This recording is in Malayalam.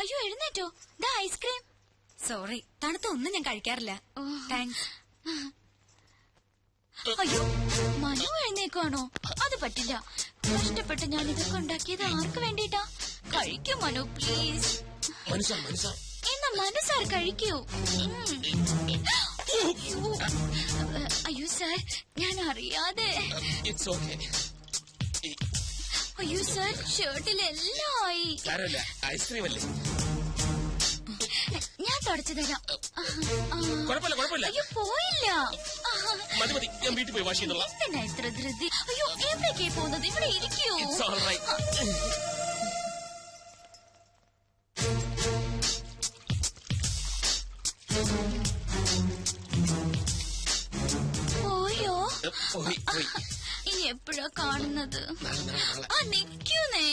അയ്യോ എഴുന്നേറ്റോ, ദാ ഐസ്ക്രീം. സോറി, തണുത്ത ഒന്നും ഞാൻ കഴിക്കാറില്ല. താങ്ക്സ്. അയ്യോ മനു എഴുന്നേക്കാണോ? അത് പറ്റില്ല. കഷ്ടപ്പെട്ട് ഞാൻ ഇതൊക്കെ ഉണ്ടാക്കിയത് ആർക്ക് വേണ്ടിട്ടാ? കഴിക്കൂ മനു പ്ലീസ്. എന്നാ മനസ്സാർ കഴിക്കൂ. അയ്യോ സാർ, ഞാൻ അറിയാതെ. അയ്യോ സാർ, ഷർട്ടിലെല്ലാം ആയി. ഐസ്ക്രീം അല്ലേ, ഞാൻ തുടച്ചു തരാം. അയ്യോ പോയില്ല. മതി, ഞാൻ വീട്ടിൽ പോയി വാഷ് ചെയ്യുന്നുള്ള. എന്തിനാ ഇത്ര ധൃതി? അയ്യോ എവിടേക്കേ പോകുന്നത്? ഇവിടെ ഇരിക്കൂ. പോയോ? ഇനി എപ്പോഴാ കാണുന്നത്? നിൽക്കൂന്നേ.